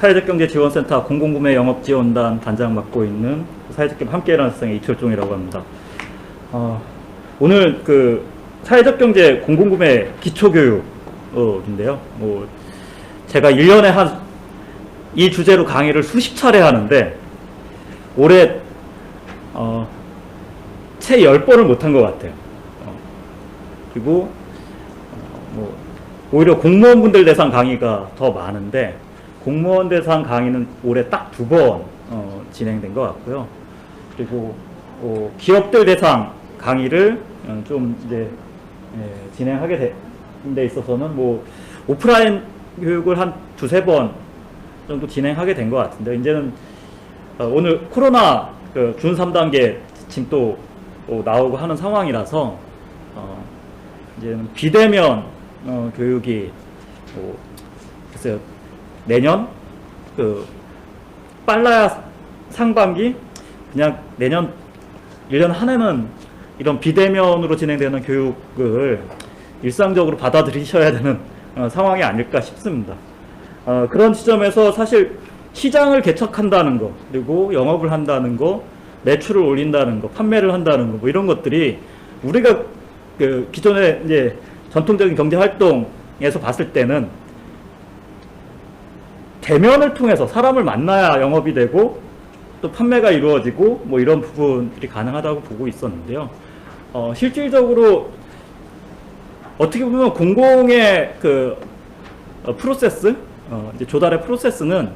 사회적경제지원센터 공공구매 영업지원단 단장 맡고 있는 사회적경 함께라는 세상의 이철종이라고 합니다. 오늘 그 사회적경제 공공구매 기초교육인데요. 제가 1년에 이 주제로 강의를 수십 차례 하는데 올해 채 10번을 못한 것 같아요. 그리고 오히려 공무원분들 대상 강의가 더 많은데 공무원 대상 강의는 올해 딱 2번 진행된 것 같고요. 그리고 기업들 대상 강의를 좀 이제 진행하게 된 데 있어서는 오프라인 교육을 한 2-3번 정도 진행하게 된 것 같은데, 이제는 오늘 코로나 준 3단계 지침 또 나오고 하는 상황이라서 이제는 비대면 교육이 글쎄요, 내년 빨라야 상반기, 그냥 내년 1년 한 해는 이런 비대면으로 진행되는 교육을 일상적으로 받아들이셔야 되는 상황이 아닐까 싶습니다. 그런 지점에서 사실 시장을 개척한다는 거, 그리고 영업을 한다는 거, 매출을 올린다는 거, 판매를 한다는 거, 이런 것들이 우리가 기존의 이제 전통적인 경제 활동에서 봤을 때는 대면을 통해서 사람을 만나야 영업이 되고 또 판매가 이루어지고 이런 부분들이 가능하다고 보고 있었는데요. 실질적으로 어떻게 보면 공공의 프로세스, 이제 조달의 프로세스는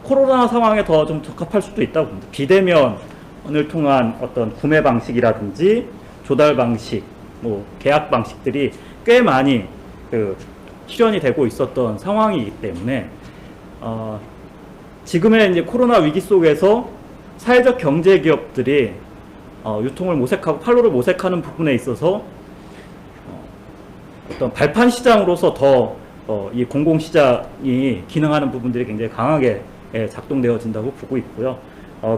코로나 상황에 더 좀 적합할 수도 있다고 봅니다. 비대면을 통한 어떤 구매 방식이라든지 조달 방식, 계약 방식들이 꽤 많이 실현이 되고 있었던 상황이기 때문에 지금의 이제 코로나 위기 속에서 사회적 경제 기업들이 유통을 모색하고 판로를 모색하는 부분에 있어서 어떤 발판 시장으로서 더 이 공공시장이 기능하는 부분들이 굉장히 강하게 작동되어진다고 보고 있고요.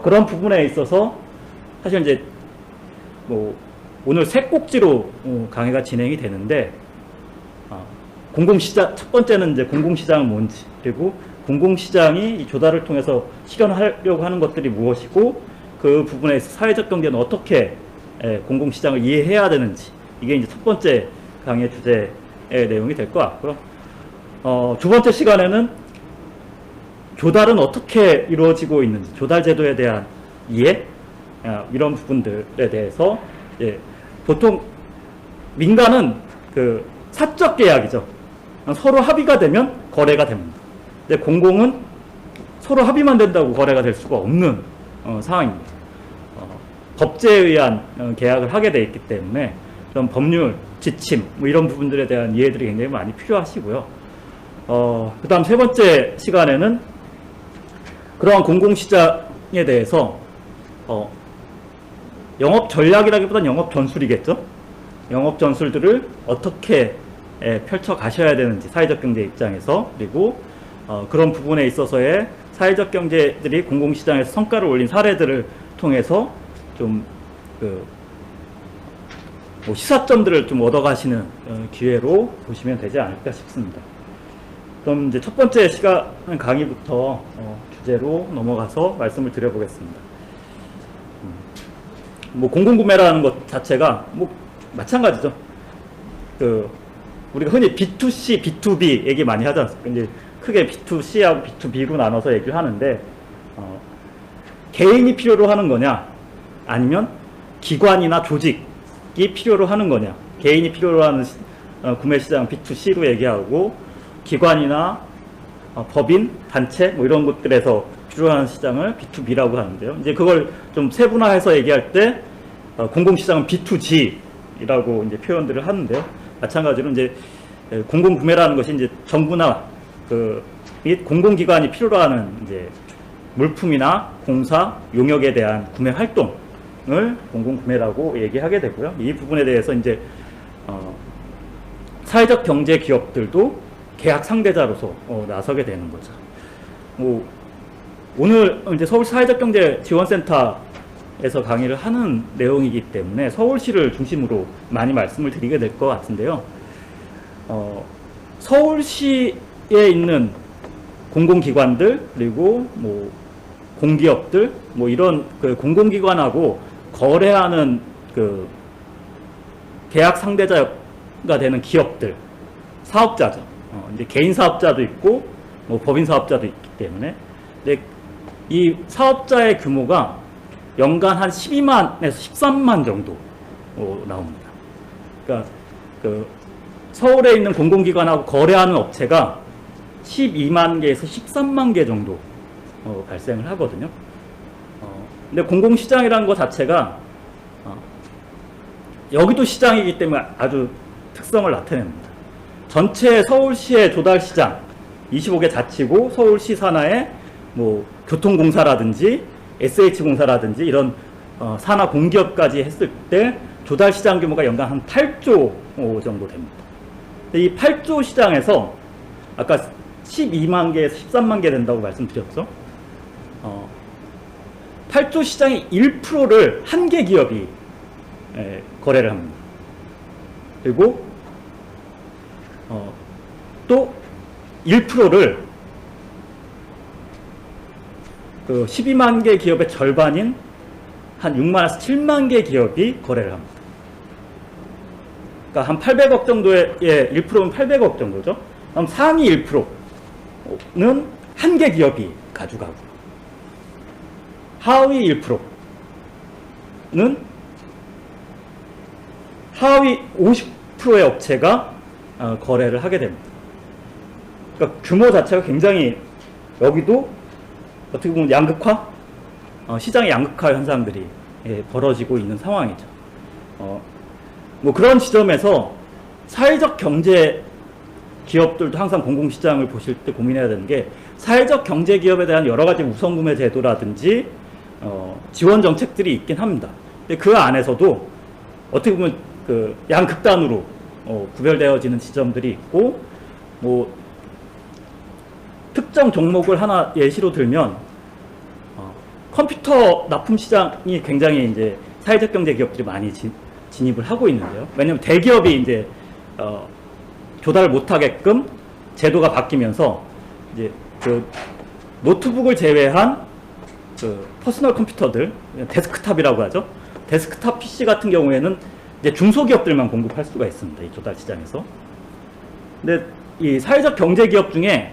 그런 부분에 있어서 사실 이제 오늘 세 꼭지로 강의가 진행이 되는데, 공공시장, 첫 번째는 이제 공공시장은 뭔지, 그리고 공공시장이 이 조달을 통해서 실현하려고 하는 것들이 무엇이고, 그 부분에 있어서 사회적 경제는 어떻게 공공시장을 이해해야 되는지, 이게 이제 첫 번째 강의 주제의 내용이 될 것 같고요. 두 번째 시간에는 조달은 어떻게 이루어지고 있는지, 조달 제도에 대한 이해, 이런 부분들에 대해서 보통 민간은 사적 계약이죠. 서로 합의가 되면 거래가 됩니다. 근데 공공은 서로 합의만 된다고 거래가 될 수가 없는 상황입니다. 법제에 의한 계약을 하게 돼 있기 때문에 그런 법률, 지침 이런 부분들에 대한 이해들이 굉장히 많이 필요하시고요. 그 다음 세 번째 시간에는 그러한 공공시장에 대해서 영업 전략이라기보다는 영업 전술이겠죠. 영업 전술들을 어떻게 펼쳐 가셔야 되는지, 사회적 경제 입장에서, 그리고 그런 부분에 있어서의 사회적 경제들이 공공시장에서 성과를 올린 사례들을 통해서 좀 시사점들을 좀 얻어가시는 기회로 보시면 되지 않을까 싶습니다. 그럼 이제 첫 번째 시간 강의부터 주제로 넘어가서 말씀을 드려보겠습니다. 공공구매라는 것 자체가 마찬가지죠. 우리가 흔히 B2C, B2B 얘기 많이 하지 않습니까? 이제 크게 B2C하고 B2B로 나눠서 얘기를 하는데, 개인이 필요로 하는 거냐, 아니면 기관이나 조직이 필요로 하는 거냐. 개인이 필요로 하는 구매 시장 B2C로 얘기하고, 기관이나 법인, 단체 이런 것들에서 필요한 시장을 B2B라고 하는데요. 이제 그걸 좀 세분화해서 얘기할 때 공공시장은 B2G라고 이제 표현들을 하는데요. 마찬가지로 이제 공공구매라는 것이 이제 정부나 및 공공기관이 필요로 하는 이제 물품이나 공사, 용역에 대한 구매 활동을 공공구매라고 얘기하게 되고요. 이 부분에 대해서 이제 사회적 경제 기업들도 계약 상대자로서 나서게 되는 거죠. 오늘 이제 서울 사회적경제지원센터에서 강의를 하는 내용이기 때문에 서울시를 중심으로 많이 말씀을 드리게 될 것 같은데요. 서울시에 있는 공공기관들 그리고 뭐 공기업들 뭐 이런 그 공공기관하고 거래하는 그 계약 상대자가 되는 기업들, 사업자죠. 이제 개인 사업자도 있고 뭐 법인 사업자도 있기 때문에 근데 이 사업자의 규모가 연간 한 12만에서 13만 정도 나옵니다. 그러니까 그 서울에 있는 공공기관하고 거래하는 업체가 12만 개에서 13만 개 정도 발생을 하거든요. 근데 공공시장이라는 것 자체가 여기도 시장이기 때문에 아주 특성을 나타냅니다. 전체 서울시의 조달시장 25개 자치구 서울시 산하의 뭐 교통공사라든지 SH공사라든지 이런 산하 공기업까지 했을 때 조달시장 규모가 연간 한 8조 정도 됩니다. 이 8조 시장에서 아까 12만 개에서 13만 개 된다고 말씀드렸죠. 8조 시장의 1%를 한 개 기업이 거래를 합니다. 그리고 또 1%를 그 12만 개 기업의 절반인 한 6만에서 7만 개 기업이 거래를 합니다. 그러니까 한 800억 정도의 1%면 800억 정도죠. 그럼 상위 1%는 한 개 기업이 가져가고 하위 1%는 하위 50%의 업체가 거래를 하게 됩니다. 그러니까 규모 자체가 굉장히 여기도 어떻게 보면 양극화, 시장의 양극화 현상들이 벌어지고 있는 상황이죠. 뭐 그런 지점에서 사회적 경제 기업들도 항상 공공시장을 보실 때 고민해야 되는 게 사회적 경제 기업에 대한 여러 가지 우선구매 제도라든지 지원 정책들이 있긴 합니다. 근데 그 안에서도 어떻게 보면 그 양극단으로 구별되어지는 지점들이 있고 뭐 특정 종목을 하나 예시로 들면 컴퓨터 납품 시장이 굉장히 이제 사회적 경제 기업들이 많이 진입을 하고 있는데요. 왜냐하면 대기업이 이제 조달을 못하게끔 제도가 바뀌면서 이제 그 노트북을 제외한 그 퍼스널 컴퓨터들, 데스크탑이라고 하죠. 데스크탑 PC 같은 경우에는 이제 중소기업들만 공급할 수가 있습니다. 이 조달 시장에서. 근데 이 사회적 경제 기업 중에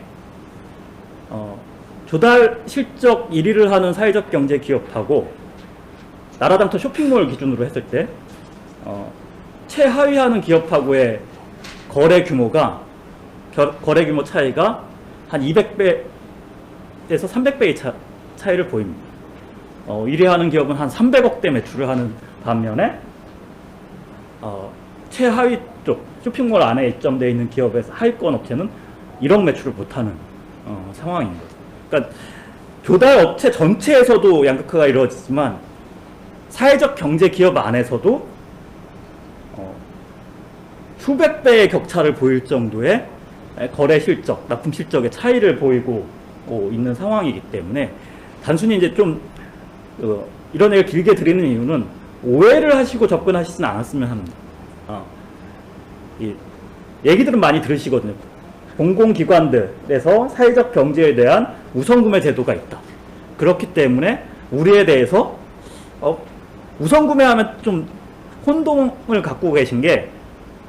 조달 실적 1위를 하는 사회적 경제 기업하고 나라당터 쇼핑몰 기준으로 했을 때 최하위하는 기업하고의 거래 규모가 거래 규모 차이가 한 200배에서 300배의 차이를 보입니다. 1위 하는 기업은 한 300억대 매출을 하는 반면에 최하위 쪽 쇼핑몰 안에 입점되어 있는 기업에서 하위권 업체는 1억 매출을 못하는 상황입니다. 그러니까 조달 업체 전체에서도 양극화가 이루어지지만 사회적 경제 기업 안에서도 수백 배의 격차를 보일 정도의 거래 실적, 납품 실적의 차이를 보이고 있는 상황이기 때문에 단순히 이제 좀 이런 얘기를 길게 드리는 이유는 오해를 하시고 접근하시진 않았으면 합니다. 이 얘기들은 많이 들으시거든요. 공공기관들에서 사회적 경제에 대한 우선구매 제도가 있다. 그렇기 때문에 우리에 대해서 우선구매하면 좀 혼동을 갖고 계신 게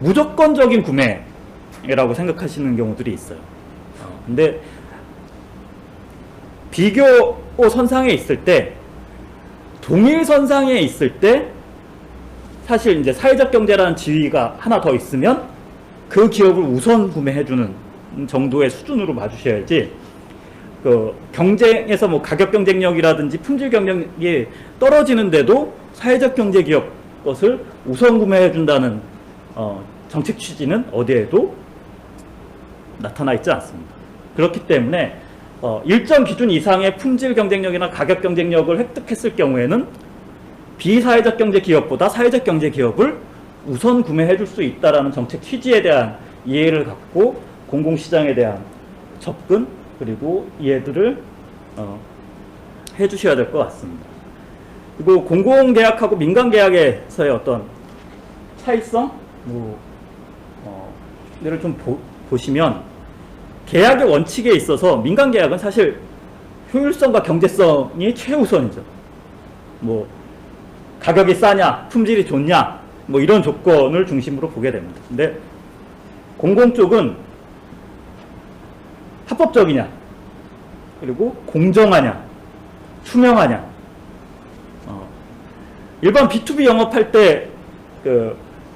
무조건적인 구매라고 생각하시는 경우들이 있어요. 근데 비교 선상에 있을 때 동일 선상에 있을 때 사실 이제 사회적 경제라는 지위가 하나 더 있으면 그 기업을 우선 구매해주는 정도의 수준으로 봐주셔야지 그 경쟁에서 뭐 가격 경쟁력이라든지 품질 경쟁력이 떨어지는데도 사회적 경제 기업 것을 우선 구매해준다는 정책 취지는 어디에도 나타나 있지 않습니다. 그렇기 때문에 일정 기준 이상의 품질 경쟁력이나 가격 경쟁력을 획득했을 경우에는 비사회적 경제 기업보다 사회적 경제 기업을 우선 구매해 줄 수 있다는 정책 취지에 대한 이해를 갖고 공공시장에 대한 접근 그리고 이해들을 해 주셔야 될 것 같습니다. 그리고 공공계약하고 민간계약에서의 어떤 차이성 를 좀 보시면 계약의 원칙에 있어서 민간 계약은 사실 효율성과 경제성이 최우선이죠. 뭐 가격이 싸냐, 품질이 좋냐, 뭐 이런 조건을 중심으로 보게 됩니다. 근데 공공 쪽은 합법적이냐, 그리고 공정하냐, 투명하냐. 일반 B2B 영업할 때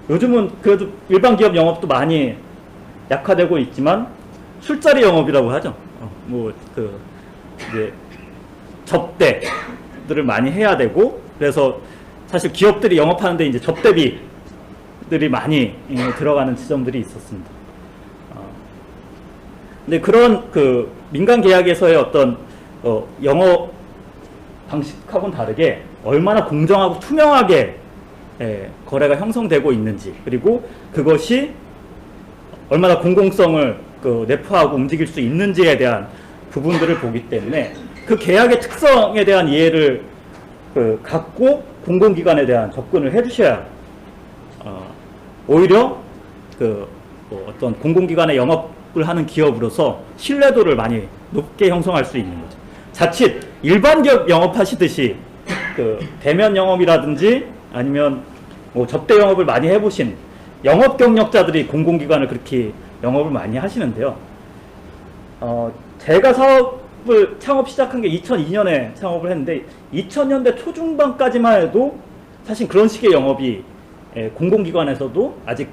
요즘은 그래도 일반 기업 영업도 많이 약화되고 있지만 술자리 영업이라고 하죠. 이제 접대들을 많이 해야 되고, 그래서 사실 기업들이 영업하는데 이제 접대비들이 많이 들어가는 지점들이 있었습니다. 근데 그런 민간 계약에서의 어떤 영업 방식하고는 다르게 얼마나 공정하고 투명하게 거래가 형성되고 있는지, 그리고 그것이 얼마나 공공성을 내포하고 움직일 수 있는지에 대한 부분들을 보기 때문에 그 계약의 특성에 대한 이해를 갖고 공공기관에 대한 접근을 해주셔야 오히려 어떤 공공기관의 영업을 하는 기업으로서 신뢰도를 많이 높게 형성할 수 있는 거죠. 자칫 일반 기업 영업하시듯이 대면 영업이라든지 아니면 뭐 접대 영업을 많이 해보신 영업 경력자들이 공공기관을 그렇게 영업을 많이 하시는데요. 제가 사업을 창업 시작한 게 2002년에 창업을 했는데 2000년대 초중반까지만 해도 사실 그런 식의 영업이 공공기관에서도 아직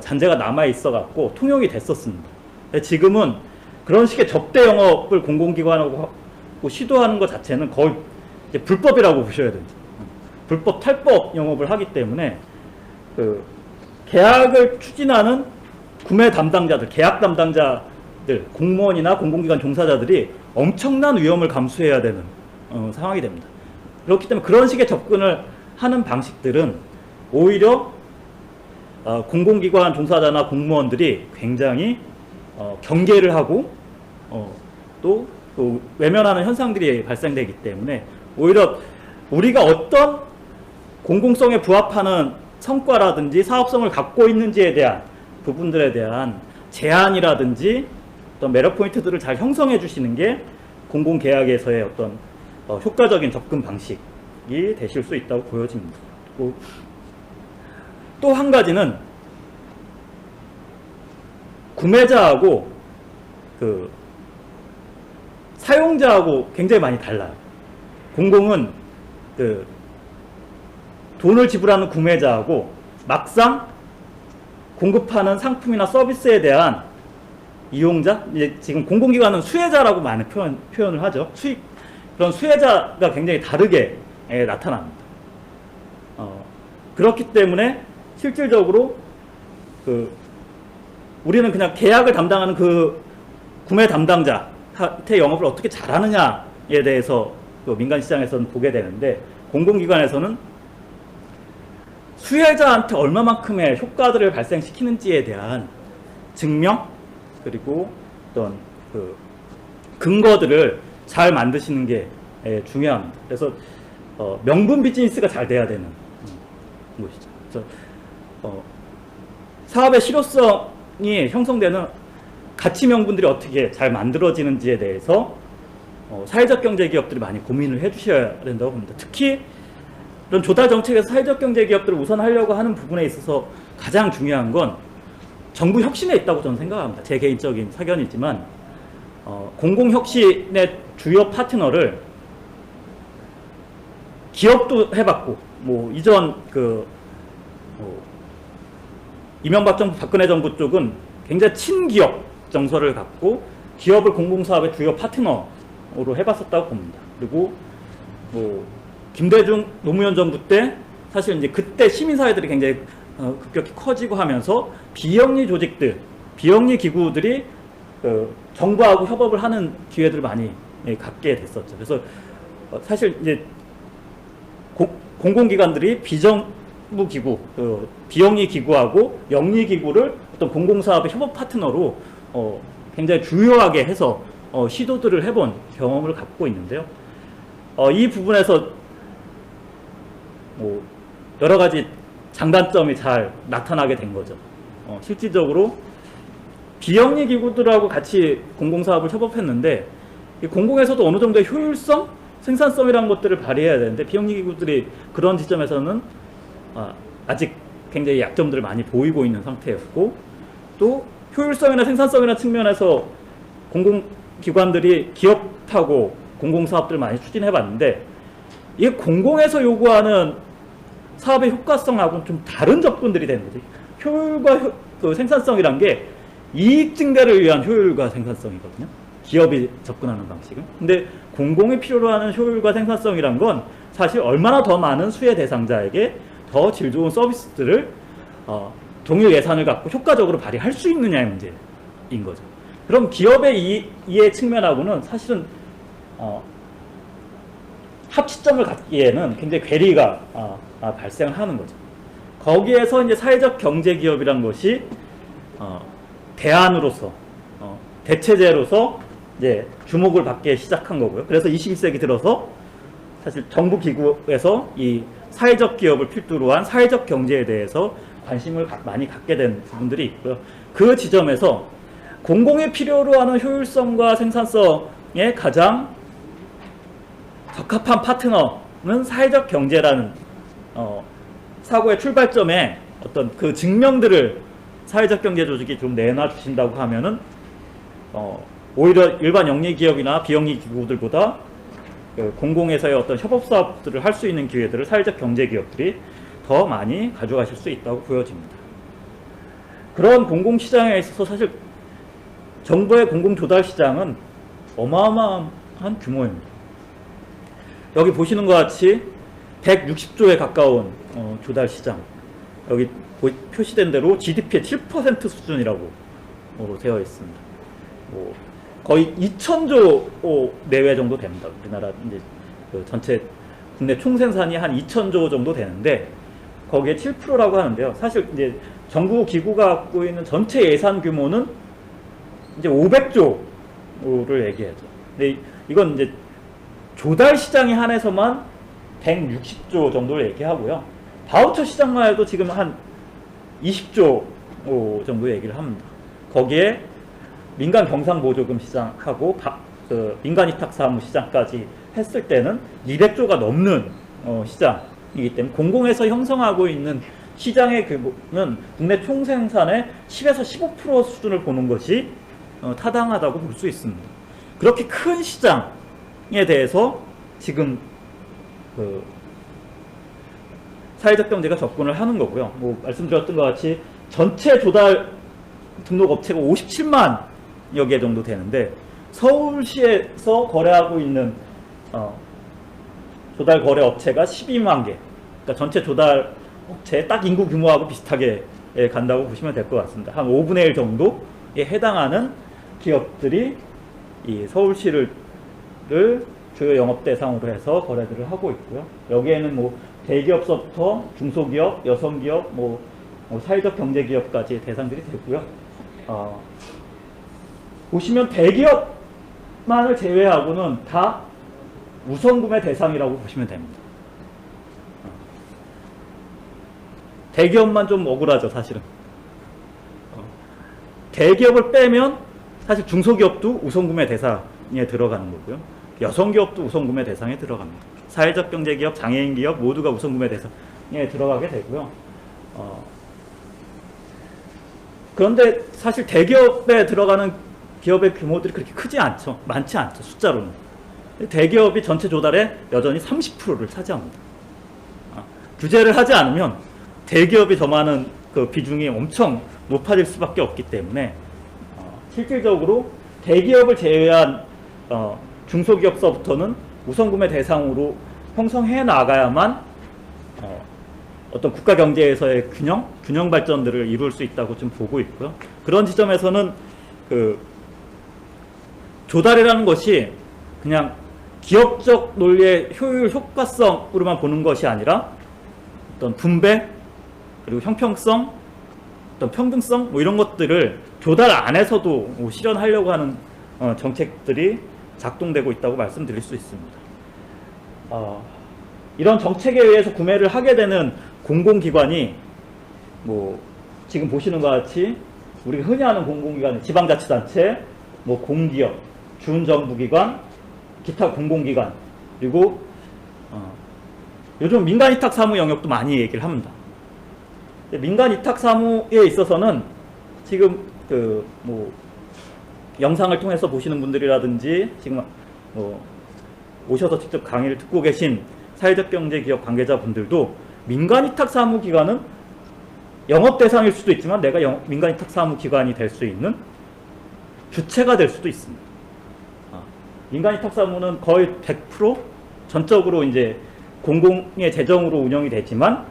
잔재가 남아 있어 갖고 통용이 됐었습니다. 지금은 그런 식의 접대 영업을 공공기관하고 시도하는 것 자체는 거의 이제 불법이라고 보셔야 됩니다. 불법 탈법 영업을 하기 때문에 계약을 추진하는 구매 담당자들, 계약 담당자들, 공무원이나 공공기관 종사자들이 엄청난 위험을 감수해야 되는 상황이 됩니다. 그렇기 때문에 그런 식의 접근을 하는 방식들은 오히려 공공기관 종사자나 공무원들이 굉장히 경계를 하고 또 외면하는 현상들이 발생되기 때문에 오히려 우리가 어떤 공공성에 부합하는 성과라든지 사업성을 갖고 있는지에 대한 부분들에 대한 제안이라든지 어떤 매력 포인트들을 잘 형성해 주시는 게 공공계약에서의 어떤 효과적인 접근 방식이 되실 수 있다고 보여집니다. 또 한 가지는 구매자하고 사용자하고 굉장히 많이 달라요. 공공은 돈을 지불하는 구매자하고 막상 공급하는 상품이나 서비스에 대한 이용자, 지금 공공기관은 수혜자라고 많이 표현을 하죠. 그런 수혜자가 굉장히 다르게 나타납니다. 그렇기 때문에 실질적으로 우리는 그냥 계약을 담당하는 구매 담당자한테 영업을 어떻게 잘하느냐에 대해서 민간 시장에서는 보게 되는데, 공공기관에서는 수혜자한테 얼마만큼의 효과들을 발생시키는지에 대한 증명, 그리고 어떤 근거들을 잘 만드시는 게 중요합니다. 그래서 명분 비즈니스가 잘 돼야 되는 것이죠. 그래서 사업의 실효성이 형성되는 가치 명분들이 어떻게 잘 만들어지는지에 대해서 사회적 경제 기업들이 많이 고민을 해주셔야 된다고 봅니다. 특히 이런 조달 정책에서 사회적 경제 기업들을 우선하려고 하는 부분에 있어서 가장 중요한 건 정부 혁신에 있다고 저는 생각합니다. 제 개인적인 사견이지만 공공 혁신의 주요 파트너를 기업도 해봤고, 뭐 이전 이명박 정부, 박근혜 정부 쪽은 굉장히 친기업 정서를 갖고 기업을 공공사업의 주요 파트너로 해봤었다고 봅니다. 그리고 뭐 김대중 노무현 정부 때 사실 이제 그때 시민사회들이 굉장히 급격히 커지고 하면서 비영리 조직들, 비영리 기구들이 정부하고 협업을 하는 기회들을 많이 갖게 됐었죠. 그래서 사실 이제 공공기관들이 비정부 기구, 비영리 기구하고 영리 기구를 어떤 공공사업의 협업 파트너로 굉장히 주요하게 해서 시도들을 해본 경험을 갖고 있는데요. 이 부분에서 뭐 여러 가지 장단점이 잘 나타나게 된 거죠. 실질적으로 비영리 기구들하고 같이 공공사업을 협업했는데 이 공공에서도 어느 정도의 효율성, 생산성이라는 것들을 발휘해야 되는데 비영리 기구들이 그런 지점에서는 아직 굉장히 약점들을 많이 보이고 있는 상태였고, 또 효율성이나 생산성이나 측면에서 공공기관들이 기업하고 공공사업들을 많이 추진해봤는데 이게 공공에서 요구하는 사업의 효과성하고는 좀 다른 접근들이 되는 거지. 효율과 그 생산성이란 게 이익 증대를 위한 효율과 생산성이거든요. 기업이 접근하는 방식은. 근데 공공이 필요로 하는 효율과 생산성이란 건 사실 얼마나 더 많은 수혜 대상자에게 더 질 좋은 서비스들을 동일 예산을 갖고 효과적으로 발휘할 수 있느냐의 문제인 거죠. 그럼 기업의 이해 측면하고는 사실은 합치점을 갖기에는 굉장히 괴리가 발생하는 거죠. 거기에서 이제 사회적 경제 기업이란 것이 대안으로서 대체제로서 이제 주목을 받기 시작한 거고요. 그래서 21세기 들어서 사실 정부 기구에서 이 사회적 기업을 필두로 한 사회적 경제에 대해서 관심을 많이 갖게 된 부분들이 있고요. 그 지점에서 공공의 필요로 하는 효율성과 생산성에 가장 적합한 파트너는 사회적 경제라는 사고의 출발점에 어떤 그 증명들을 사회적 경제 조직이 좀 내놔 주신다고 하면은 오히려 일반 영리 기업이나 비영리 기구들보다 그 공공에서의 어떤 협업 사업들을 할 수 있는 기회들을 사회적 경제 기업들이 더 많이 가져가실 수 있다고 보여집니다. 그런 공공시장에 있어서 사실 정부의 공공조달 시장은 어마어마한 규모입니다. 여기 보시는 것 같이 160조에 가까운 조달 시장, 여기 표시된 대로 GDP의 7% 수준이라고 되어 있습니다. 거의 2,000조 내외 정도 됩니다. 우리나라 이제 그 전체 국내 총생산이 한 2,000조 정도 되는데 거기에 7%라고 하는데요. 사실 이제 정부 기구가 갖고 있는 전체 예산 규모는 이제 500조를 얘기하죠. 근데 이건 이제 조달 시장에 한해서만 160조 정도를 얘기하고요. 바우처 시장만 해도 지금 한 20조 정도 얘기를 합니다. 거기에 민간 경상보조금 시장하고 민간 위탁사무 시장까지 했을 때는 200조가 넘는 시장이기 때문에 공공에서 형성하고 있는 시장의 규모는 국내 총생산의 10에서 15% 수준을 보는 것이 타당하다고 볼 수 있습니다. 그렇게 큰 시장에 대해서 지금 그 사회적 경제가 접근을 하는 거고요. 말씀드렸던 것 같이 전체 조달 등록 업체가 57만 여 개 정도 되는데 서울시에서 거래하고 있는 조달 거래 업체가 12만 개. 그러니까 전체 조달 업체의 딱 인구 규모하고 비슷하게 간다고 보시면 될 것 같습니다. 한 5분의 1 정도에 해당하는 기업들이 이 서울시를 주요 영업 대상으로 해서 거래들을 하고 있고요. 여기에는 대기업서부터 중소기업, 여성기업, 사회적 경제기업까지 대상들이 되고요. 보시면 대기업만을 제외하고는 다 우선구매 대상이라고 보시면 됩니다. 대기업만 좀 억울하죠, 사실은. 대기업을 빼면 사실 중소기업도 우선구매 대상에 들어가는 거고요. 여성기업도 우선구매 대상에 들어갑니다. 사회적 경제기업, 장애인기업 모두가 우선구매 대상에 들어가게 되고요. 그런데 사실 대기업에 들어가는 기업의 규모들이 그렇게 크지 않죠. 많지 않죠. 숫자로는. 대기업이 전체 조달에 여전히 30%를 차지합니다. 규제를 하지 않으면 대기업이 더 많은 그 비중이 엄청 높아질 수밖에 없기 때문에 실질적으로 대기업을 제외한 중소기업서부터는 우선구매 대상으로 형성해 나가야만 어떤 국가 경제에서의 균형 발전들을 이룰 수 있다고 좀 보고 있고요. 그런 지점에서는 그 조달이라는 것이 그냥 기업적 논리의 효율, 효과성으로만 보는 것이 아니라 어떤 분배, 그리고 형평성, 어떤 평등성 이런 것들을 조달 안에서도 실현하려고 하는 정책들이 작동되고 있다고 말씀드릴 수 있습니다. 이런 정책에 의해서 구매를 하게 되는 공공기관이 지금 보시는 것 같이 우리가 흔히 아는 공공기관, 지방자치단체, 뭐 공기업, 준정부기관, 기타 공공기관, 그리고 요즘 민간위탁사무 영역도 많이 얘기를 합니다. 민간위탁사무에 있어서는 지금 뭐 영상을 통해서 보시는 분들이라든지 지금 뭐 오셔서 직접 강의를 듣고 계신 사회적 경제 기업 관계자분들도 민간위탁사무기관은 영업 대상일 수도 있지만 내가 민간위탁사무기관이 될 수 있는 주체가 될 수도 있습니다. 민간위탁사무는 거의 100% 전적으로 이제 공공의 재정으로 운영이 되지만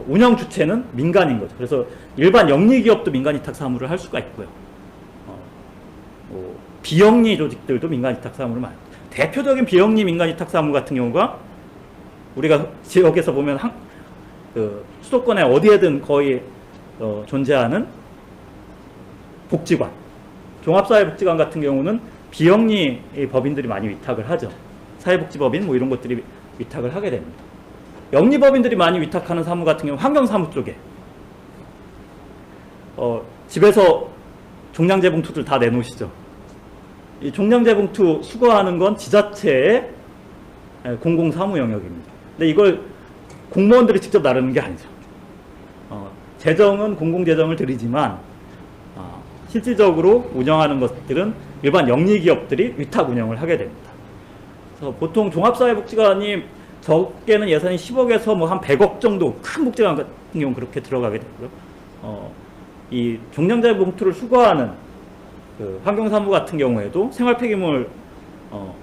운영 주체는 민간인 거죠. 그래서 일반 영리기업도 민간위탁사무를 할 수가 있고요. 뭐 비영리 조직들도 민간위탁사무를 많이. 대표적인 비영리 민간위탁사무 같은 경우가 우리가 지역에서 보면 수도권에 어디에든 거의 존재하는 복지관, 종합사회복지관 같은 경우는 비영리 법인들이 많이 위탁을 하죠. 사회복지법인 뭐 이런 것들이 위탁을 하게 됩니다. 영리법인들이 많이 위탁하는 사무 같은 경우 환경사무 쪽에 집에서 종량제 봉투들 다 내놓으시죠. 이 종량제 봉투 수거하는 건 지자체의 공공사무 영역입니다. 근데 이걸 공무원들이 직접 나르는 게 아니죠. 재정은 공공재정을 들이지만 실질적으로 운영하는 것들은 일반 영리기업들이 위탁 운영을 하게 됩니다. 그래서 보통 종합사회복지관이 적게는 예산이 10억에서 뭐 한 100억 정도 큰 복지관 같은 경우는 그렇게 들어가게 되고요. 이 종량제 봉투를 수거하는 환경사무 같은 경우에도 생활폐기물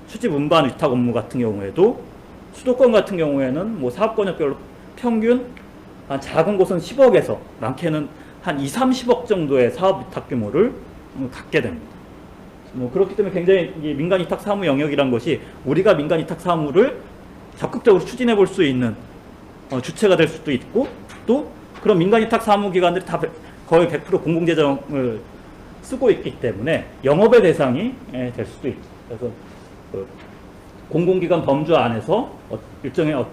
수집 운반 위탁 업무 같은 경우에도 수도권 같은 경우에는 뭐 사업권역별로 평균 작은 곳은 10억에서 많게는 한 2, 30억 정도의 사업 위탁 규모를 갖게 됩니다. 뭐 그렇기 때문에 굉장히 민간위탁 사무 영역이란 것이 우리가 민간위탁 사무를 적극적으로 추진해 볼 수 있는 주체가 될 수도 있고, 또 그런 민간위탁 사무기관들이 다 거의 100% 공공재정을 쓰고 있기 때문에 영업의 대상이 될 수도 있고, 그래서 공공기관 범주 안에서 일종의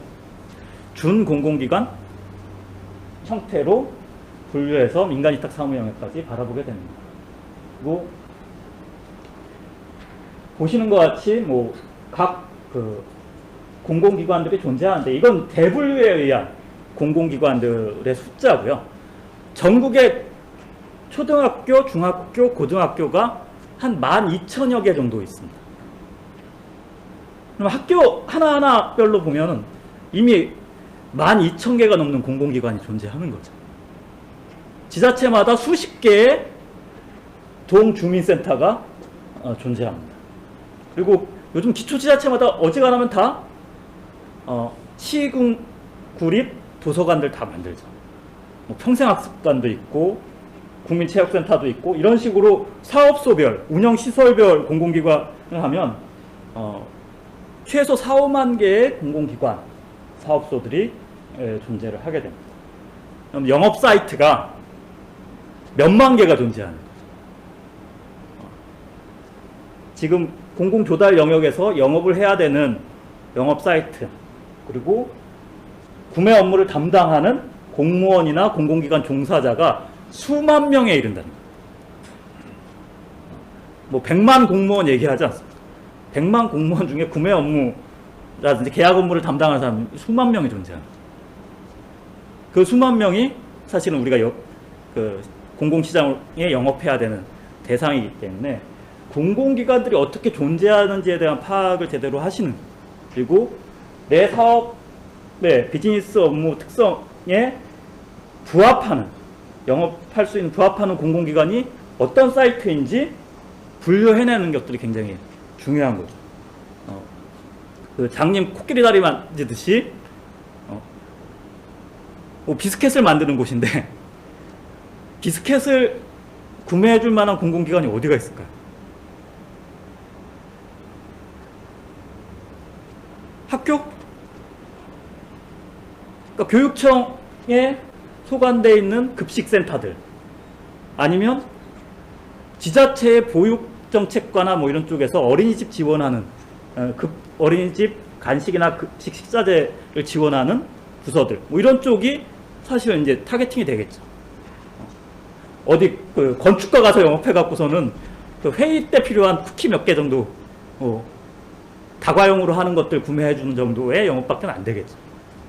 준공공기관 형태로 분류해서 민간위탁 사무 영역까지 바라보게 됩니다. 그리고 보시는 것 같이 뭐 각 공공기관들이 존재하는데 이건 대분류에 의한 공공기관들의 숫자고요. 전국의 초등학교, 중학교, 고등학교가 한 12,000여 개 정도 있습니다. 그럼 학교 하나하나별로 보면 이미 12,000개가 넘는 공공기관이 존재하는 거죠. 지자체마다 수십 개의 동주민센터가 존재합니다. 그리고 요즘 기초지자체마다 어지간하면 다 시군, 구립, 도서관들 다 만들죠. 뭐 평생학습관도 있고 국민체육센터도 있고 이런 식으로 사업소별, 운영시설별 공공기관을 하면 최소 4, 5만 개의 공공기관, 사업소들이 존재를 하게 됩니다. 그럼 영업사이트가 몇만 개가 존재하는 거죠. 지금 공공조달 영역에서 영업을 해야 되는 영업사이트, 그리고 구매 업무를 담당하는 공무원이나 공공기관 종사자가 수만 명에 이른다는 거예요. 뭐 100만 공무원 얘기하지 않습니다. 100만 공무원 중에 구매 업무라든지 계약 업무를 담당하는 사람이 수만 명이 존재합니다. 그 수만 명이 사실은 우리가 공공시장에 영업해야 되는 대상이기 때문에 공공기관들이 어떻게 존재하는지에 대한 파악을 제대로 하시는, 그리고 내 사업의 비즈니스 업무 특성에 부합하는, 영업할 수 있는 부합하는 공공기관이 어떤 사이트인지 분류해내는 것들이 굉장히 중요한 거죠. 그 장님 코끼리 다리 만지듯이 비스켓을 만드는 곳인데 비스켓을 구매해줄 만한 공공기관이 어디가 있을까요? 학교? 그러니까 교육청에 소관되어 있는 급식센터들, 아니면 지자체의 보육정책과나 뭐 이런 쪽에서 어린이집 지원하는 어린이집 간식이나 급식 식사제를 지원하는 부서들, 뭐 이런 쪽이 사실은 이제 타겟팅이 되겠죠. 어디 그 건축가 가서 영업해 갖고서는 그 회의 때 필요한 쿠키 몇 개 정도 다과용으로 하는 것들 구매해 주는 정도의 영업밖에 안 되겠죠.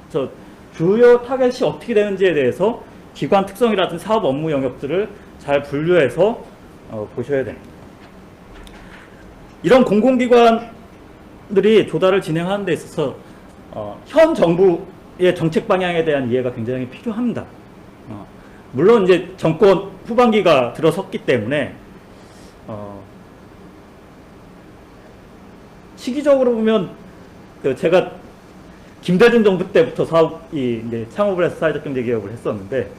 그래서 주요 타겟이 어떻게 되는지에 대해서 기관 특성이라든지 사업 업무 영역들을 잘 분류해서 보셔야 됩니다. 이런 공공기관들이 조달을 진행하는 데 있어서 현 정부의 정책 방향에 대한 이해가 굉장히 필요합니다. 물론 이제 정권 후반기가 들어섰기 때문에 시기적으로 보면 제가 김대중 정부 때부터 이제 창업을 해서 사회적 경제 기업을 했었는데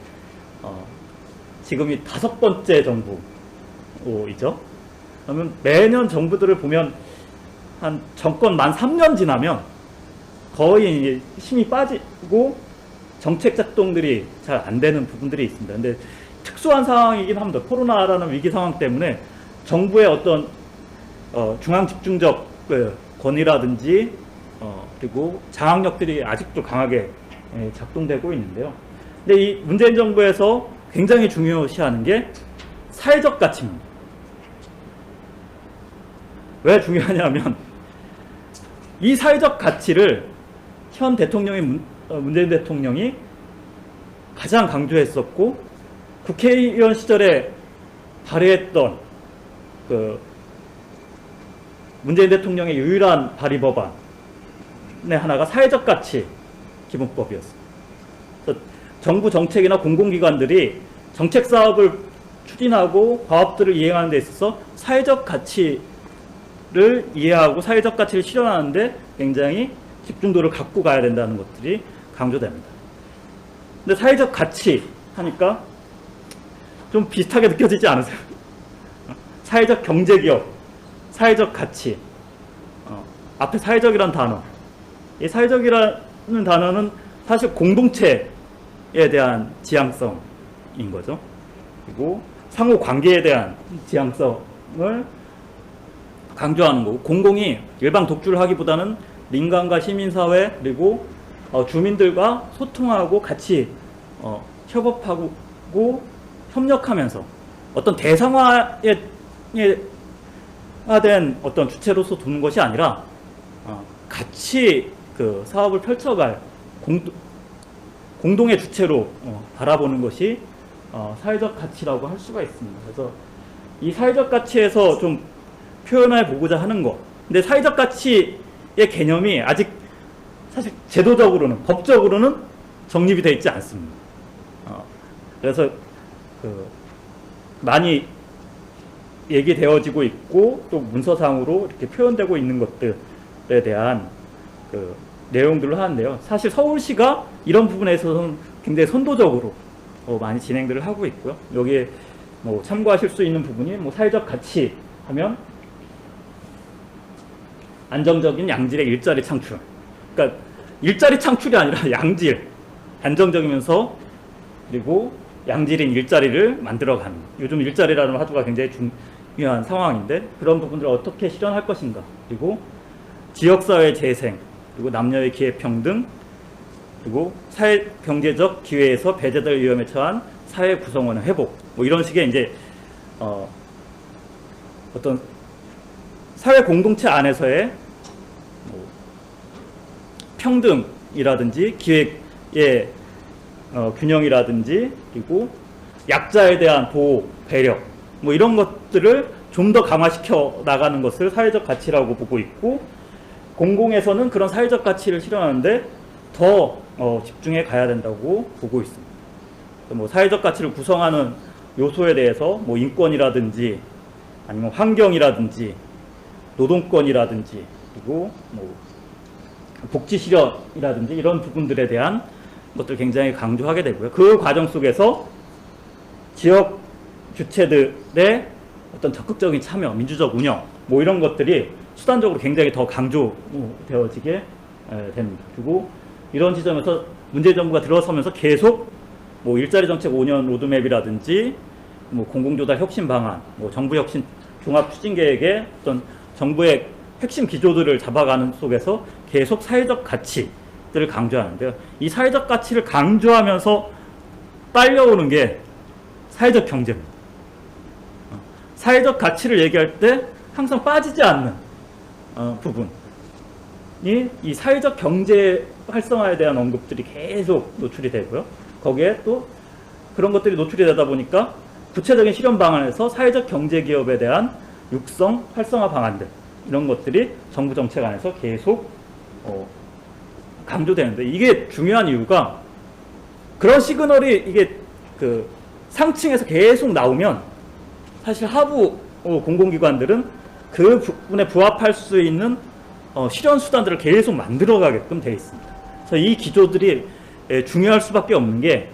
지금이 5번째 정부이죠. 그러면 매년 정부들을 보면 한 정권 만 3년 지나면 거의 이제 힘이 빠지고 정책 작동들이 잘 안 되는 부분들이 있습니다. 근데 특수한 상황이긴 합니다. 코로나라는 위기 상황 때문에 정부의 어떤 중앙 집중적 권위라든지 그리고 장악력들이 아직도 강하게 작동되고 있는데요. 근데 이 문재인 정부에서 굉장히 중요시하는 게 사회적 가치입니다. 왜 중요하냐면 이 사회적 가치를 현 대통령이 문재인 대통령이 가장 강조했었고 국회의원 시절에 발의했던 그 문재인 대통령의 유일한 발의 법안의 하나가 사회적 가치 기본법이었습니다. 그래서 정부 정책이나 공공기관들이 정책 사업을 추진하고 과업들을 이행하는 데 있어서 사회적 가치를 이해하고 사회적 가치를 실현하는 데 굉장히 집중도를 갖고 가야 된다는 것들이 강조됩니다. 근데 사회적 가치 하니까 좀 비슷하게 느껴지지 않으세요? 사회적 경제기업, 사회적 가치, 앞에 사회적이라는 단어, 이 사회적이라는 단어는 사실 공동체에 대한 지향성인 거죠. 그리고 상호 관계에 대한 지향성을 강조하는 거고, 공공이 일방 독주를 하기보다는 민간과 시민사회 그리고 주민들과 소통하고 같이 협업하고 협력하면서 어떤 대상화된 어떤 주체로서 두는 것이 아니라 같이 그 사업을 펼쳐갈 공동의 주체로 바라보는 것이 사회적 가치라고 할 수가 있습니다. 그래서 이 사회적 가치에서 좀 표현해 보고자 하는 것. 근데 사회적 가치의 개념이 아직 사실 제도적으로는, 법적으로는 정립이 되어 있지 않습니다. 그래서 많이 얘기되어지고 있고 또 문서상으로 이렇게 표현되고 있는 것들에 대한 내용들을 하는데요. 사실 서울시가 이런 부분에 있어서는 굉장히 선도적으로 많이 진행들을 하고 있고요. 여기에 뭐 참고하실 수 있는 부분이 사회적 가치 하면 안정적인 양질의 일자리 창출. 그러니까 일자리 창출이 아니라 양질, 안정적이면서 그리고 양질인 일자리를 만들어가는. 요즘 일자리라는 화두가 굉장히 중요한 상황인데 그런 부분들을 어떻게 실현할 것인가. 그리고 지역사회 재생, 그리고 남녀의 기회평등, 그리고 사회 경제적 기회에서 배제될 위험에 처한 사회 구성원의 회복. 이런 식의 이제 어떤 사회 공동체 안에서의 평등이라든지 기회의 균형이라든지 그리고 약자에 대한 보호, 배려 이런 것들을 좀 더 강화시켜 나가는 것을 사회적 가치라고 보고 있고 공공에서는 그런 사회적 가치를 실현하는데 더 집중해 가야 된다고 보고 있습니다. 사회적 가치를 구성하는 요소에 대해서 인권이라든지 아니면 환경이라든지 노동권이라든지 그리고 복지 실현이라든지 이런 부분들에 대한 것들 굉장히 강조하게 되고요. 그 과정 속에서 지역 주체들의 어떤 적극적인 참여, 민주적 운영 이런 것들이 수단적으로 굉장히 더 강조되어지게 됩니다. 그리고 이런 지점에서 문재인 정부가 들어서면서 계속 일자리 정책 5년 로드맵이라든지 공공조달 혁신 방안, 정부 혁신 종합 추진 계획의 어떤 정부의 핵심 기조들을 잡아가는 속에서 계속 사회적 가치들을 강조하는데요. 이 사회적 가치를 강조하면서 딸려오는 게 사회적 경제입니다. 사회적 가치를 얘기할 때 항상 빠지지 않는 부분이 이 사회적 경제 활성화에 대한 언급들이 계속 노출이 되고요. 거기에 또 그런 것들이 노출이 되다 보니까 구체적인 실현 방안에서 사회적 경제 기업에 대한 육성 활성화 방안들, 이런 것들이 정부 정책 안에서 계속 강조되는데, 이게 중요한 이유가 그런 시그널이 이게 그 상층에서 계속 나오면 사실 하부 공공기관들은 그 부분에 부합할 수 있는 실현 수단들을 계속 만들어가게끔 되어 있습니다. 그래서 이 기조들이 중요할 수밖에 없는 게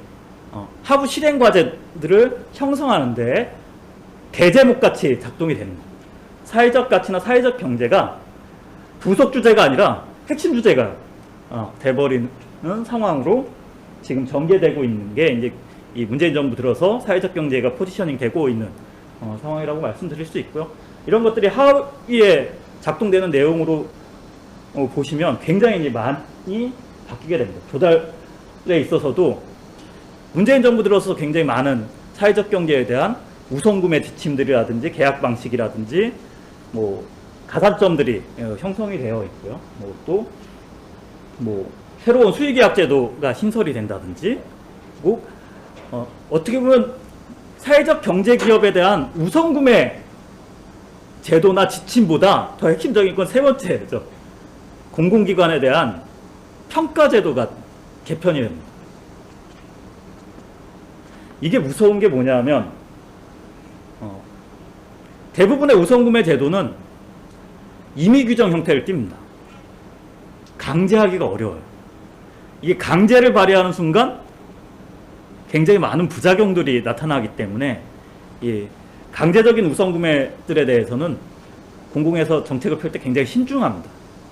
하부 실행 과제들을 형성하는데 대제목 같이 작동이 되는 겁니다. 사회적 가치나 사회적 경제가 부속 주제가 아니라 핵심 주제가 돼버리는 상황으로 지금 전개되고 있는 게 이제 이 문재인 정부 들어서 사회적 경제가 포지셔닝 되고 있는 상황이라고 말씀드릴 수 있고요. 이런 것들이 하위에 작동되는 내용으로 보시면 굉장히 이제 많이 바뀌게 됩니다. 조달에 있어서도 문재인 정부 들어서 굉장히 많은 사회적 경제에 대한 우선구매 지침들이라든지 계약 방식이라든지 뭐 가산점들이 형성이 되어 있고요. 또 새로운 수의계약 제도가 신설이 된다든지, 그리고 어떻게 보면 사회적 경제 기업에 대한 우선구매 제도나 지침보다 더 핵심적인 건 세 번째죠. 공공기관에 대한 평가 제도가 개편이 됩니다. 이게 무서운 게 뭐냐면 대부분의 우선구매 제도는 임의규정 형태를 띱니다. 강제하기가 어려워요. 이게 강제를 발휘하는 순간 굉장히 많은 부작용들이 나타나기 때문에 이 강제적인 우선구매들에 대해서는 공공에서 정책을 펼 때 굉장히 신중합니다.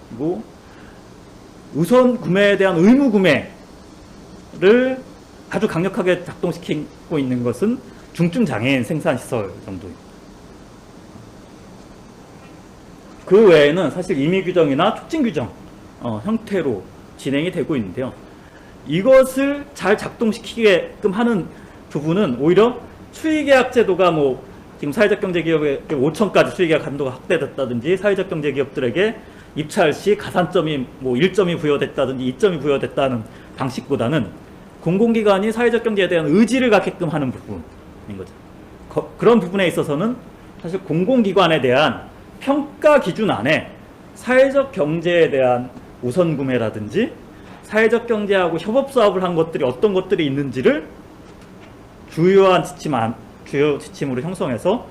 그리고 우선구매에 대한 의무구매를 아주 강력하게 작동시키고 있는 것은 중증장애인 생산시설 정도입니다. 그 외에는 사실 임의규정이나 촉진규정 형태로 진행이 되고 있는데요. 이것을 잘 작동시키게끔 하는 부분은 오히려 수의계약 제도가 지금 사회적 경제기업에 5천까지 수의계약 한도가 확대됐다든지, 사회적 경제기업들에게 입찰 시 가산점이 1점이 부여됐다든지 2점이 부여됐다는 방식보다는 공공기관이 사회적 경제에 대한 의지를 갖게끔 하는 부분인 거죠. 그런 부분에 있어서는 사실 공공기관에 대한 평가 기준 안에 사회적 경제에 대한 우선 구매라든지 사회적 경제하고 협업 사업을 한 것들이 어떤 것들이 있는지를 주요 지침으로 형성해서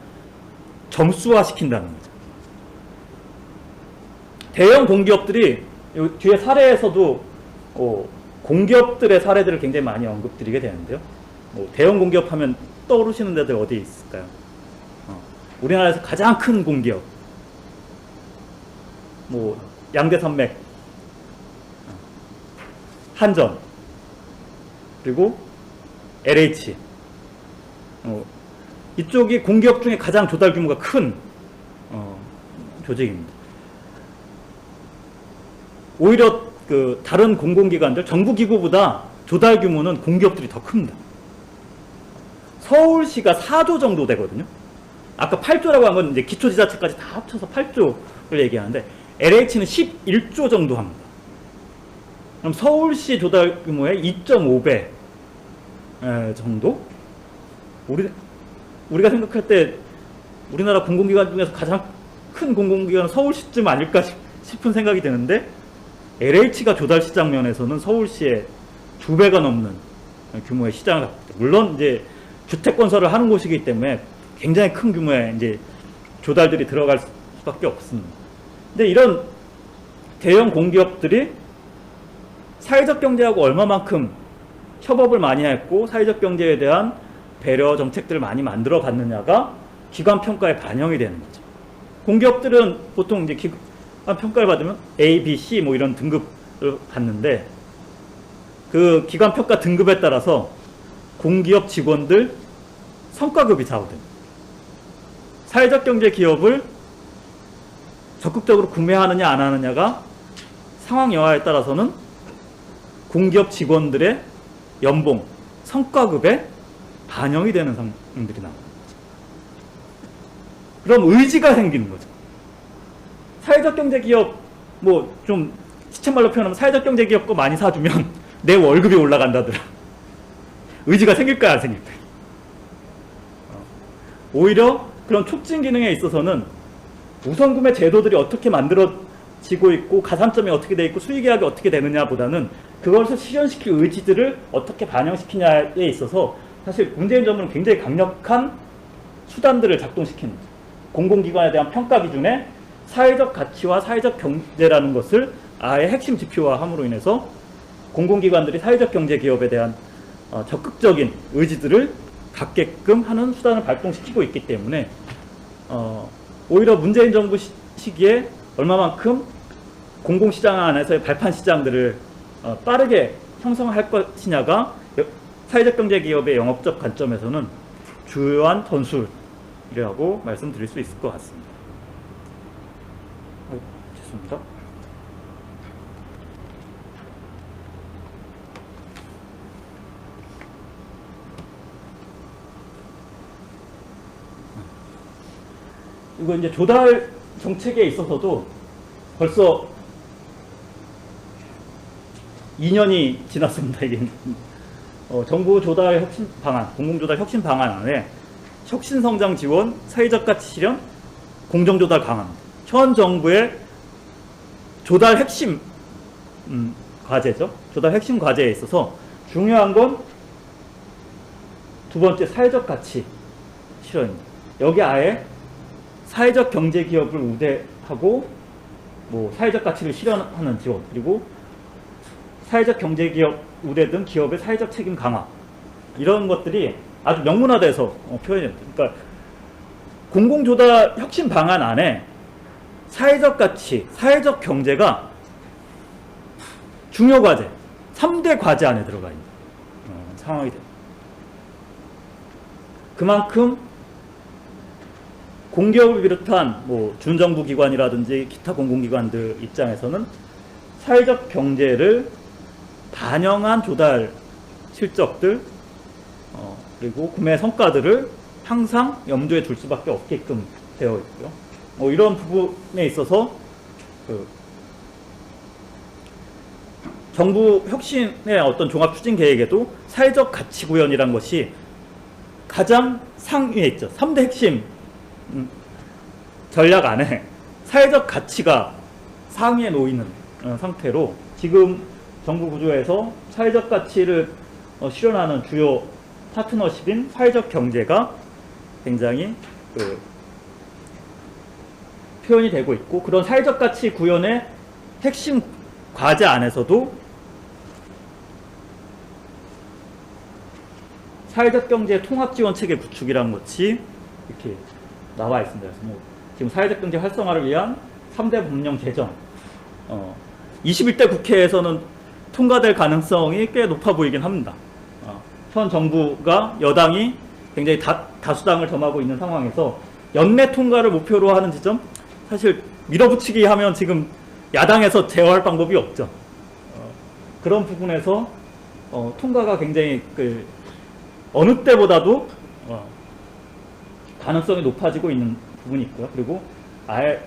점수화시킨다는 거죠. 대형 공기업들이 뒤에 사례에서도 공기업들의 사례들을 굉장히 많이 언급드리게 되는데요. 대형 공기업 하면 떠오르시는 데들 어디 있을까요? 우리나라에서 가장 큰 공기업, 양대산맥, 한전, 그리고 LH. 이쪽이 공기업 중에 가장 조달 규모가 큰 조직입니다. 오히려 다른 공공기관들, 정부기구보다 조달 규모는 공기업들이 더 큽니다. 서울시가 4조 정도 되거든요. 아까 8조라고 한 건 이제 기초지자체까지 다 합쳐서 8조를 얘기하는데, LH는 11조 정도 합니다. 그럼 서울시 조달 규모의 2.5배 정도? 우리가 생각할 때 우리나라 공공기관 중에서 가장 큰 공공기관은 서울시쯤 아닐까 싶은 생각이 드는데, LH가 조달 시장 면에서는 서울시의 2배가 넘는 규모의 시장을 갖고 있다. 물론 이제 주택 건설을 하는 곳이기 때문에 굉장히 큰 규모의 이제 조달들이 들어갈 수밖에 없습니다. 근데 이런 대형 공기업들이 사회적 경제하고 얼마만큼 협업을 많이 했고 사회적 경제에 대한 배려 정책들을 많이 만들어 갔느냐가 기관 평가에 반영이 되는 거죠. 공기업들은 보통 이제 기관 평가를 받으면 A, B, C 이런 등급을 받는데, 그 기관 평가 등급에 따라서 공기업 직원들 성과급이 좌우됩니다. 사회적 경제 기업을 적극적으로 구매하느냐 안 하느냐가 상황 여하에 따라서는 공기업 직원들의 연봉, 성과급에 반영이 되는 나오는 거죠. 그럼 의지가 생기는 거죠. 사회적 경제 기업, 뭐 좀 시쳇말로 표현하면 사회적 경제 기업 거 많이 사주면 내 월급이 올라간다더라. 의지가 생길까요, 안 생길까요? 오히려 그런 촉진 기능에 있어서는 우선구매 제도들이 어떻게 만들어지고 있고 가산점이 어떻게 돼 있고 수익계약이 어떻게 되느냐보다는 그것을 실현시킬 의지들을 어떻게 반영시키냐에 있어서 사실 문재인 정부는 굉장히 강력한 수단들을 작동시키는 거죠. 공공기관에 대한 평가 기준에 사회적 가치와 사회적 경제라는 것을 아예 핵심 지표화함으로 인해서 공공기관들이 사회적 경제 기업에 대한 적극적인 의지들을 갖게끔 하는 수단을 발동시키고 있기 때문에 오히려 문재인 정부 시기에 얼마만큼 공공시장 안에서의 발판 시장들을 빠르게 형성할 것이냐가 사회적 경제 기업의 영업적 관점에서는 주요한 전술이라고 말씀드릴 수 있을 것 같습니다. 죄송합니다. 이거 이제 조달 정책에 있어서도 벌써 2년이 지났습니다. 이게 정부 조달 혁신 방안, 공공조달 혁신 방안 안에 혁신성장 지원, 사회적 가치 실현, 공정조달 강화. 현 정부의 조달 핵심 과제죠. 조달 핵심 과제에 있어서 중요한 건 두 번째 사회적 가치 실현입니다. 여기 아예 사회적 경제 기업을 우대하고 뭐 사회적 가치를 실현하는 지원, 그리고 사회적 경제 기업 우대 등 기업의 사회적 책임 강화, 이런 것들이 아주 명문화돼서 표현이 됩니다. 그러니까 공공조달 혁신 방안 안에 사회적 가치, 사회적 경제가 중요 과제, 3대 과제 안에 들어가 있는 상황이 됩니다. 그만큼 공기업을 비롯한 뭐 준정부 기관이라든지 기타 공공기관들 입장에서는 사회적 경제를 반영한 조달 실적들 그리고 구매 성과들을 항상 염두에 둘 수밖에 없게끔 되어 있고요. 이런 부분에 있어서 정부 혁신의 어떤 종합 추진 계획에도 사회적 가치 구현이란 것이 가장 상위에 있죠. 3대 핵심 전략 안에 사회적 가치가 상위에 놓이는 상태로 지금 정부 구조에서 사회적 가치를 실현하는 주요 파트너십인 사회적 경제가 굉장히 표현이 되고 있고, 그런 사회적 가치 구현의 핵심 과제 안에서도 사회적 경제 통합 지원 체계 구축이라는 것이 이렇게 나와 있습니다. 그래서 뭐 지금 사회적 경제 활성화를 위한 3대 법령 제정, 21대 국회에서는 통과될 가능성이 꽤 높아 보이긴 합니다. 현 정부가 여당이 굉장히 다수당을 점하고 있는 상황에서 연내 통과를 목표로 하는 지점, 사실 밀어붙이기 하면 지금 야당에서 제어할 방법이 없죠. 그런 부분에서 통과가 굉장히 어느 때보다도 가능성이 높아지고 있는 부분이 있고요. 그리고 아예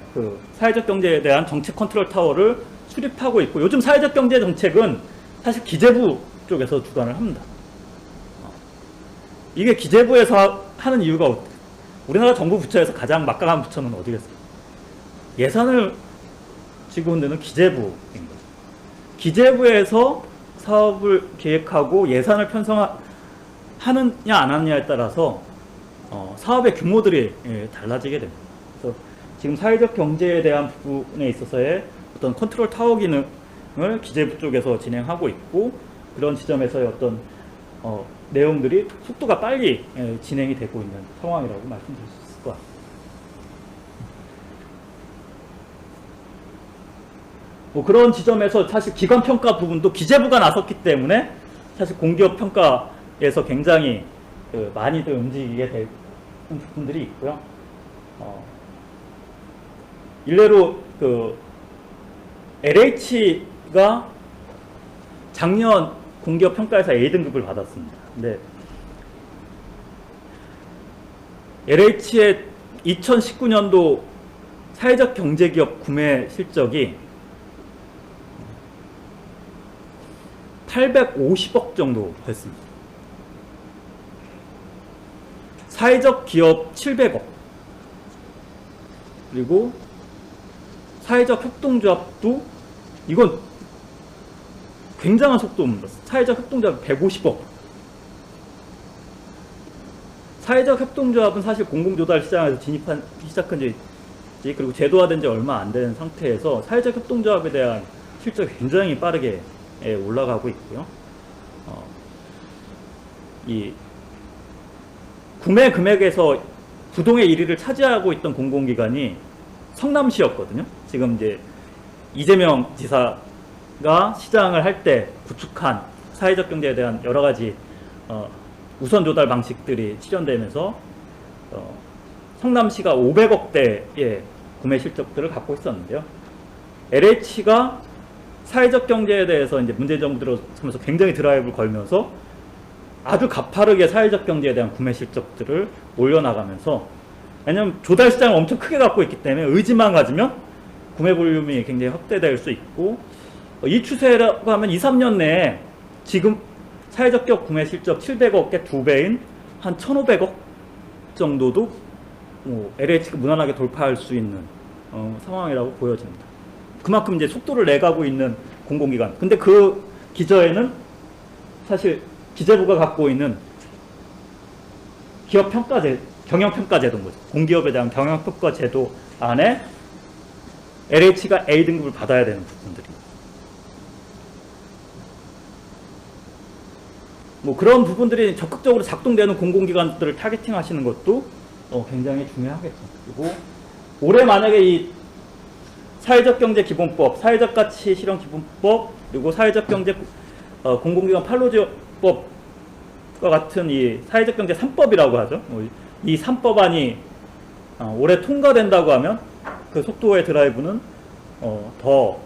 사회적 경제에 대한 정책 컨트롤 타워를 수립하고 있고, 요즘 사회적 경제 정책은 사실 기재부 쪽에서 주관을 합니다. 이게 기재부에서 하는 이유가, 우리나라 정부 부처에서 가장 막강한 부처는 어디겠어요? 예산을 지고 있는 기재부인 거죠. 기재부에서 사업을 계획하고 예산을 편성하느냐 안 하느냐에 따라서 사업의 규모들이 달라지게 됩니다. 그래서 지금 사회적 경제에 대한 부분에 있어서의 어떤 컨트롤 타워 기능을 기재부 쪽에서 진행하고 있고, 그런 지점에서의 어떤 내용들이 속도가 빨리 진행이 되고 있는 상황이라고 말씀드릴 수 있을 것 같습니다. 뭐 그런 지점에서 사실 기관 평가 부분도 기재부가 나섰기 때문에 사실 공기업 평가에서 굉장히 많이들 움직이게 되는 부분들이 있고요. 일례로 LH가 작년 공기업 평가에서 A등급을 받았습니다. 근데 LH의 2019년도 사회적 경제기업 구매 실적이 850억 정도 됐습니다. 사회적 기업 700억, 그리고 사회적 협동조합도 이건 굉장한 속도입니다. 사회적 협동조합 150억. 사회적 협동조합은 사실 공공조달 시장에서 시작한 지 그리고 제도화된 지 얼마 안 된 상태에서 사회적 협동조합에 대한 실적이 굉장히 빠르게 올라가고 있고요. 이 구매 금액에서 부동의 1위를 차지하고 있던 공공기관이 성남시였거든요. 지금 이제 이재명 지사가 시장을 할 때 구축한 사회적 경제에 대한 여러 가지 우선 조달 방식들이 실현되면서 성남시가 500억대의 구매 실적들을 갖고 있었는데요. LH가 사회적 경제에 대해서 이제 문재인 정부 들어서면서 굉장히 드라이브를 걸면서 아주 가파르게 사회적 경제에 대한 구매 실적들을 올려나가면서, 왜냐하면 조달 시장을 엄청 크게 갖고 있기 때문에 의지만 가지면 구매 볼륨이 굉장히 확대될 수 있고, 이 추세라고 하면 2, 3년 내에 지금 사회적 기업 구매 실적 700억의 2배인 한 1,500억 정도도 LH가 무난하게 돌파할 수 있는 상황이라고 보여집니다. 그만큼 이제 속도를 내가고 있는 공공기관. 근데 그 기저에는 사실 기재부가 갖고 있는 기업평가제, 경영평가제도인 거죠. 공기업에 대한 경영평가제도 안에 LH가 A등급을 받아야 되는 부분들이. 그런 부분들이 적극적으로 작동되는 공공기관들을 타겟팅 하시는 것도 굉장히 중요하겠죠. 그리고 올해 만약에 이 사회적 경제 기본법, 사회적 가치 실현 기본법, 그리고 사회적 경제 공공기관 판로제법과 같은 이 사회적 경제 3법이라고 하죠. 이 3법안이 올해 통과된다고 하면 그 속도의 드라이브는 더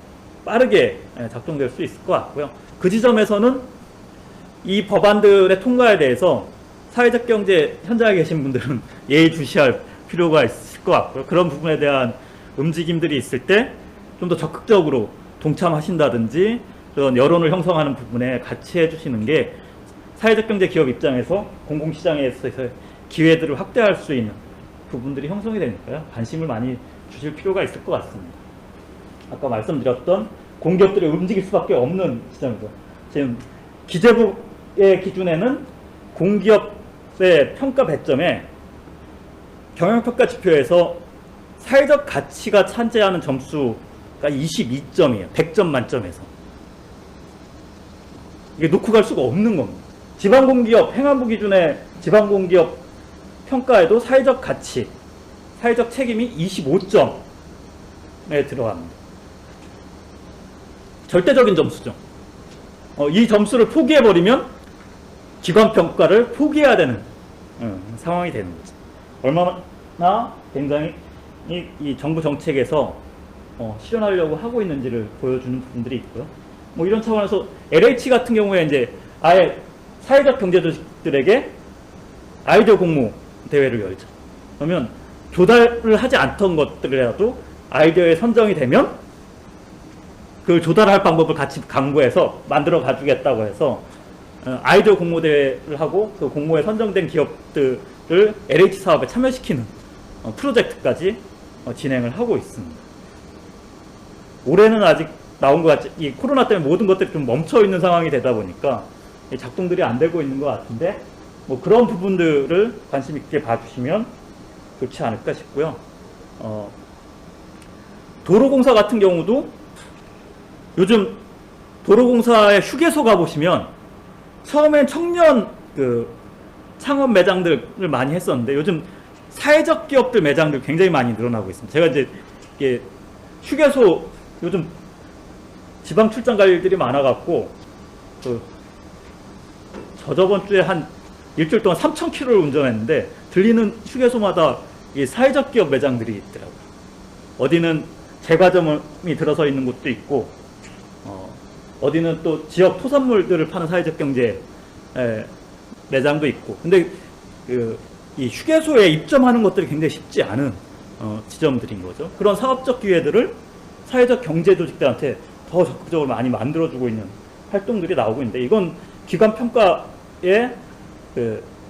빠르게 작동될 수 있을 것 같고요. 그 지점에서는 이 법안들의 통과에 대해서 사회적 경제 현장에 계신 분들은 예의주시할 필요가 있을 것 같고요. 그런 부분에 대한 움직임들이 있을 때 좀 더 적극적으로 동참하신다든지 그런 여론을 형성하는 부분에 같이 해주시는 게 사회적 경제 기업 입장에서 공공시장에서의 기회들을 확대할 수 있는 부분들이 형성이 되니까요. 관심을 많이 주실 필요가 있을 것 같습니다. 아까 말씀드렸던 공기업들이 움직일 수밖에 없는 시장이죠. 지금 기재부의 기준에는 공기업의 평가 배점에 경영평가 지표에서 사회적 가치가 차지하는 점수가 22점이에요. 100점 만점에서. 이게 놓고 갈 수가 없는 겁니다. 지방공기업, 행안부 기준의 지방공기업 평가에도 사회적 가치, 사회적 책임이 25점에 들어갑니다. 절대적인 점수죠. 이 점수를 포기해버리면 기관평가를 포기해야 되는 상황이 되는 거죠. 얼마나 굉장히 이 정부 정책에서 실현하려고 하고 있는지를 보여주는 부분들이 있고요. 이런 차원에서 LH 같은 경우에 이제 아예 사회적 경제 조직들에게 아이디어 공모 대회를 열죠. 그러면 조달을 하지 않던 것들이라도 아이디어에 선정이 되면 그 조달할 방법을 같이 강구해서 만들어 가주겠다고 해서 아이디어 공모 대회를 하고 그 공모에 선정된 기업들을 LH 사업에 참여시키는 프로젝트까지 진행을 하고 있습니다. 올해는 아직 나온 것 같지, 이 코로나 때문에 모든 것들이 좀 멈춰 있는 상황이 되다 보니까 작동들이 안 되고 있는 것 같은데, 그런 부분들을 관심 있게 봐주시면 좋지 않을까 싶고요. 도로공사 같은 경우도 요즘 도로공사의 휴게소 가보시면 처음엔 청년 창업 매장들을 많이 했었는데 요즘 사회적 기업들 매장들 굉장히 많이 늘어나고 있습니다. 제가 이제 이게 휴게소 요즘 지방 출장 갈 일들이 많아갖고 저번 주에 한 일주일 동안 3,000km를 운전했는데 들리는 휴게소마다 이 사회적 기업 매장들이 있더라고요. 어디는 제과점이 들어서 있는 곳도 있고, 어디는 또 지역 토산물들을 파는 사회적 경제 매장도 있고. 근데 이 휴게소에 입점하는 것들이 굉장히 쉽지 않은 지점들인 거죠. 그런 사업적 기회들을 사회적 경제 조직들한테 더 적극적으로 많이 만들어주고 있는 활동들이 나오고 있는데, 이건 기관 평가에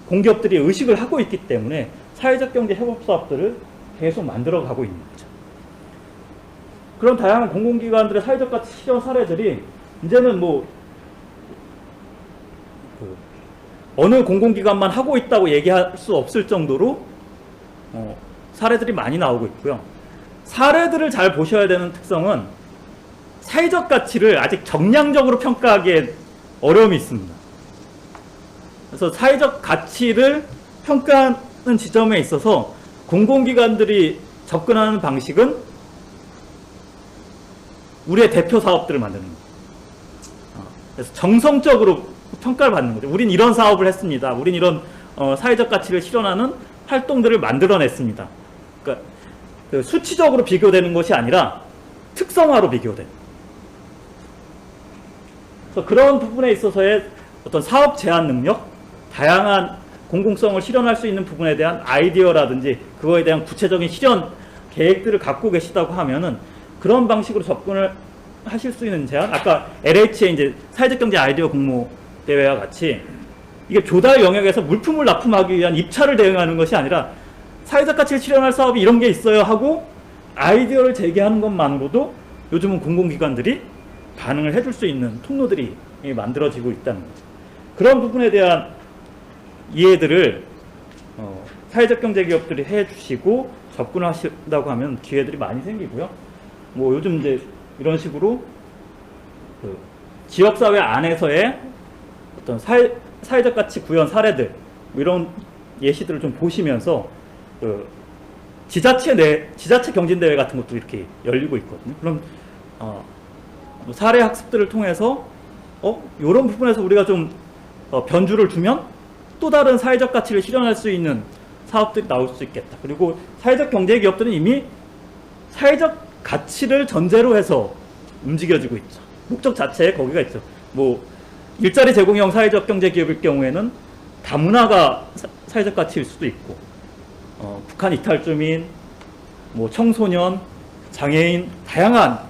공기업들이 의식을 하고 있기 때문에 사회적 경제 협업 사업들을 계속 만들어가고 있는 거죠. 그런 다양한 공공기관들의 사회적 가치 실현 사례들이 이제는 어느 공공기관만 하고 있다고 얘기할 수 없을 정도로 사례들이 많이 나오고 있고요. 사례들을 잘 보셔야 되는 특성은 사회적 가치를 아직 정량적으로 평가하기에 어려움이 있습니다. 그래서 사회적 가치를 평가하는 지점에 있어서 공공기관들이 접근하는 방식은 우리의 대표 사업들을 만드는 거예요. 그래서 정성적으로 평가를 받는 거죠. 우린 이런 사업을 했습니다. 우린 이런 사회적 가치를 실현하는 활동들을 만들어냈습니다. 그러니까 수치적으로 비교되는 것이 아니라 특성화로 비교되는. 그래서 그런 부분에 있어서의 어떤 사업 제안 능력, 다양한 공공성을 실현할 수 있는 부분에 대한 아이디어라든지 그거에 대한 구체적인 실현 계획들을 갖고 계시다고 하면은 그런 방식으로 접근을 하실 수 있는 제안, 아까 LH의 이제 사회적 경제 아이디어 공모 대회와 같이 이게 조달 영역에서 물품을 납품하기 위한 입찰을 대응하는 것이 아니라 사회적 가치를 실현할 사업이 이런 게 있어요 하고 아이디어를 제기하는 것만으로도 요즘은 공공기관들이 반응을 해줄 수 있는 통로들이 만들어지고 있다는 거죠. 그런 부분에 대한 이해들을 사회적 경제 기업들이 해주시고 접근하신다고 하면 기회들이 많이 생기고요. 요즘 이제 이런 식으로 지역사회 안에서의 어떤 사회적 가치 구현 사례들 이런 예시들을 좀 보시면서 지자체 경진대회 같은 것도 이렇게 열리고 있거든요. 그럼 사례 학습들을 통해서 이런 부분에서 우리가 좀 변주를 주면 또 다른 사회적 가치를 실현할 수 있는 사업들이 나올 수 있겠다. 그리고 사회적 경제 기업들은 이미 사회적 가치를 전제로 해서 움직여지고 있죠. 목적 자체에 거기가 있죠. 일자리 제공형 사회적 경제 기업일 경우에는 다문화가 사회적 가치일 수도 있고, 북한 이탈주민, 청소년, 장애인, 다양한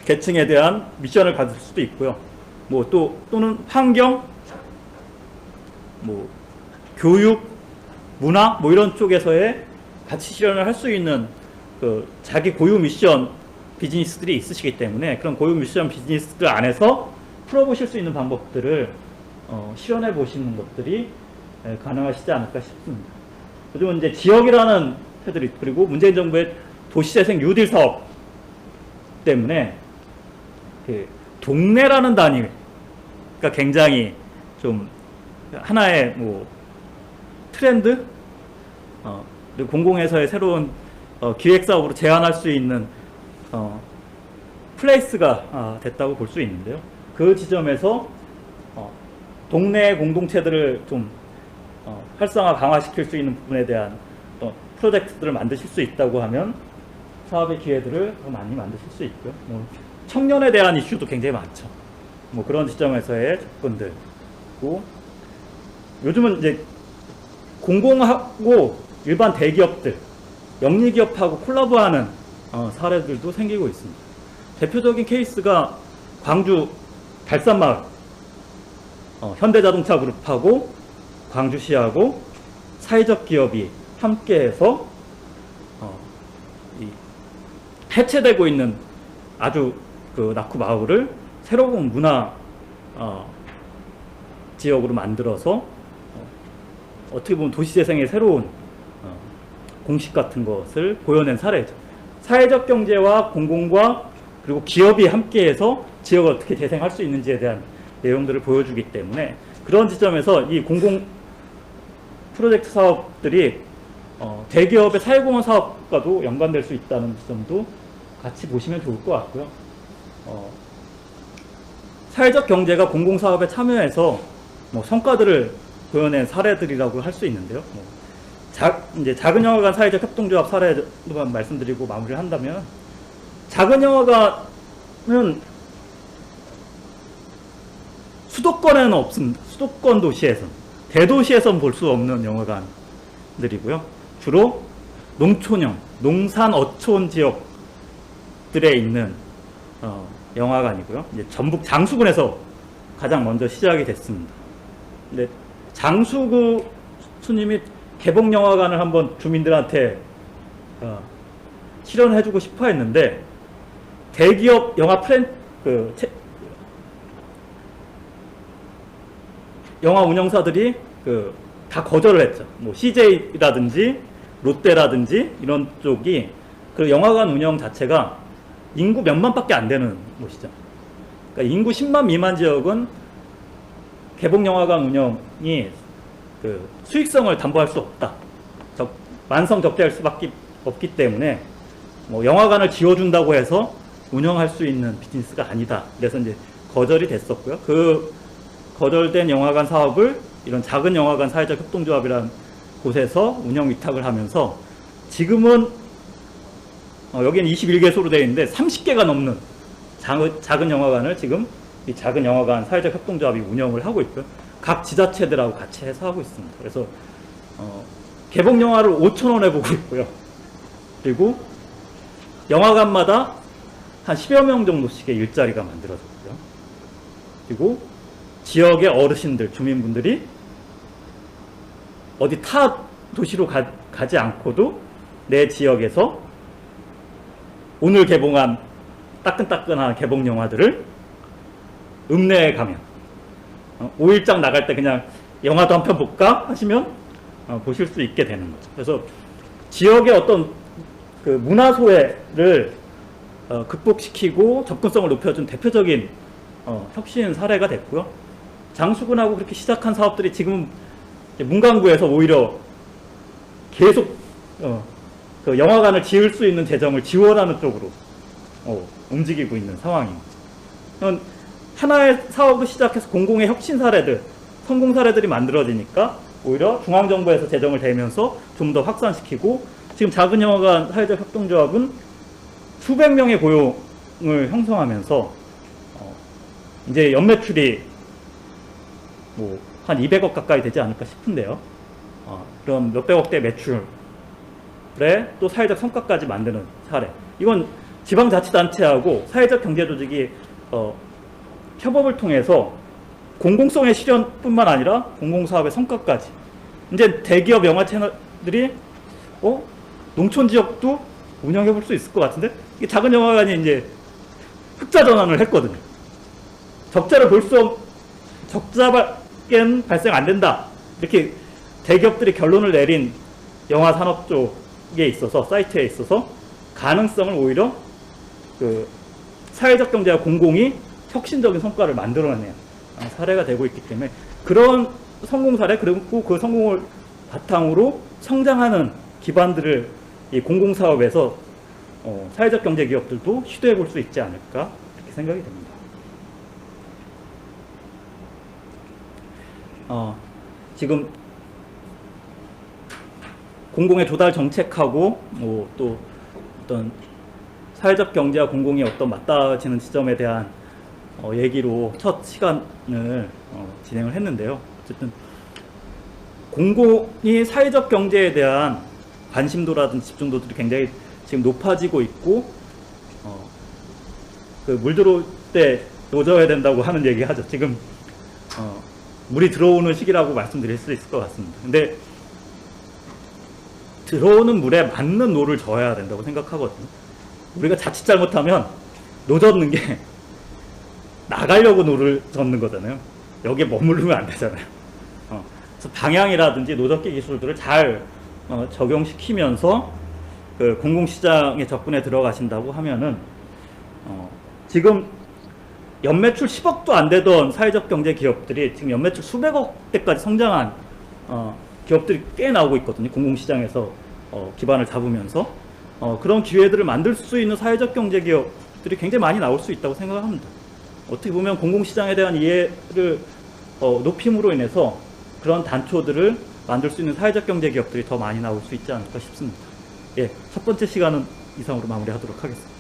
계층에 대한 미션을 받을 수도 있고요. 또는 환경, 교육, 문화, 이런 쪽에서의 가치 실현을 할 수 있는 자기 고유 미션 비즈니스들이 있으시기 때문에 그런 고유 미션 비즈니스들 안에서 풀어보실 수 있는 방법들을 실현해 보시는 것들이 가능하시지 않을까 싶습니다. 요즘은 이제 지역이라는 해들이, 그리고 문재인 정부의 도시재생 뉴딜 사업 때문에 동네라는 단위가 굉장히 좀 하나의 트렌드, 그리고 공공에서의 새로운 기획 사업으로 제안할 수 있는 플레이스가 됐다고 볼 수 있는데요. 그 지점에서 동네 공동체들을 좀 활성화 강화시킬 수 있는 부분에 대한 프로젝트들을 만드실 수 있다고 하면 사업의 기회들을 더 많이 만드실 수 있고요. 청년에 대한 이슈도 굉장히 많죠. 그런 지점에서의 접근들. 그리고 요즘은 이제 공공하고 일반 대기업들, 영리기업하고 콜라보하는 사례들도 생기고 있습니다. 대표적인 케이스가 광주 달산마을, 현대자동차 그룹하고 광주시하고 사회적 기업이 함께해서 해체되고 있는 아주 낙후 마을을 새로운 문화 지역으로 만들어서 어떻게 보면 도시재생의 새로운 공식 같은 것을 보여낸 사례죠. 사회적 경제와 공공과 그리고 기업이 함께해서 지역을 어떻게 재생할 수 있는지에 대한 내용들을 보여주기 때문에 그런 지점에서 이 공공 프로젝트 사업들이 대기업의 사회공헌 사업과도 연관될 수 있다는 점도 같이 보시면 좋을 것 같고요. 사회적 경제가 공공사업에 참여해서 성과들을 보여낸 사례들이라고 할 수 있는데요. 이제 작은 영화관 사회적 협동조합 사례만 말씀드리고 마무리를 한다면, 작은 영화관은 수도권에는 없습니다. 수도권 도시에서는, 대도시에서는 볼 수 없는 영화관이고요. 영화관들이고요. 주로 농촌형, 농산 어촌 지역들에 있는 영화관이고요. 이제 전북 장수군에서 가장 먼저 시작이 됐습니다. 근데 장수구 스님이 개봉 영화관을 한번 주민들한테 실현해주고 싶어 했는데 대기업 영화 영화 운영사들이 다 거절을 했죠. 뭐 CJ라든지 롯데라든지 이런 쪽이 그 영화관 운영 자체가 인구 몇만밖에 안 되는 곳이죠. 그러니까 인구 10만 미만 지역은 개봉 영화관 운영이 수익성을 담보할 수 없다. 만성적대할 수밖에 없기 때문에 뭐 영화관을 지어준다고 해서 운영할 수 있는 비즈니스가 아니다. 그래서 이제 거절이 됐었고요. 그 거절된 영화관 사업을 이런 작은 영화관 사회적 협동조합이라는 곳에서 운영 위탁을 하면서 지금은 여기는 21개소로 되어 있는데 30개가 넘는 작은 영화관을 지금 이 작은 영화관 사회적 협동조합이 운영을 하고 있고요. 각 지자체들하고 같이 해서 하고 있습니다. 그래서 개봉 영화를 5,000원에 보고 있고요. 그리고 영화관마다 한 10여 명 정도씩의 일자리가 만들어졌고요. 그리고 지역의 어르신들, 주민분들이 어디 타 도시로 가지 않고도 내 지역에서 오늘 개봉한 따끈따끈한 개봉 영화들을 읍내에 가면 5일장 나갈 때 그냥 영화도 한 편 볼까 하시면 보실 수 있게 되는 거죠. 그래서 지역의 어떤 그 문화 소외를 극복시키고 접근성을 높여준 대표적인 혁신 사례가 됐고요. 장수군하고 그렇게 시작한 사업들이 지금은 문광구에서 오히려 계속 그 영화관을 지을 수 있는 재정을 지원하는 쪽으로 움직이고 있는 상황입니다. 하나의 사업을 시작해서 공공의 혁신 사례들, 성공 사례들이 만들어지니까 오히려 중앙정부에서 재정을 대면서 좀 더 확산시키고 지금 작은 영화관 사회적 협동조합은 수백 명의 고용을 형성하면서 이제 연매출이 뭐 한 200억 가까이 되지 않을까 싶은데요. 그럼 몇백억대 매출에 또 사회적 성과까지 만드는 사례. 이건 지방자치단체하고 사회적 경제조직이 협업을 통해서 공공성의 실현뿐만 아니라 공공사업의 성과까지. 이제 대기업 영화 채널들이 농촌 지역도 운영해 볼 수 있을 것 같은데 이게 작은 영화관이 이제 흑자 전환을 했거든요. 적자밖엔 발생 안 된다. 이렇게 대기업들이 결론을 내린 영화 산업 쪽에 있어서 사이트에 있어서 가능성을 오히려 그 사회적 경제와 공공이 혁신적인 성과를 만들어내는 사례가 되고 있기 때문에 그런 성공 사례 그리고 그 성공을 바탕으로 성장하는 기반들을 이 공공사업에서 사회적 경제 기업들도 시도해 볼 수 있지 않을까 이렇게 생각이 됩니다. 지금 공공의 조달 정책하고 또 어떤 사회적 경제와 공공이 어떤 맞닿아지는 지점에 대한 얘기로 첫 시간을 진행을 했는데요. 어쨌든 공공이 사회적 경제에 대한 관심도라든지 집중도들이 굉장히 지금 높아지고 있고 그 물 들어올 때 노져야 된다고 하는 얘기 하죠. 지금 물이 들어오는 시기라고 말씀드릴 수 있을 것 같습니다. 근데 들어오는 물에 맞는 노를 저어야 된다고 생각하거든요. 우리가 자칫 잘못하면 노 젓는 게 나가려고 노를 젓는 거잖아요. 여기에 머무르면 안 되잖아요. 그래서 방향이라든지 노젓기 기술들을 잘 적용시키면서 그 공공시장에 접근해 들어가신다고 하면은 지금 연매출 10억도 안 되던 사회적 경제 기업들이 지금 연매출 수백억대까지 성장한 기업들이 꽤 나오고 있거든요. 공공시장에서 기반을 잡으면서 그런 기회들을 만들 수 있는 사회적 경제 기업들이 굉장히 많이 나올 수 있다고 생각합니다. 어떻게 보면 공공시장에 대한 이해를 높임으로 인해서 그런 단초들을 만들 수 있는 사회적 경제 기업들이 더 많이 나올 수 있지 않을까 싶습니다. 예, 첫 번째 시간은 이상으로 마무리하도록 하겠습니다.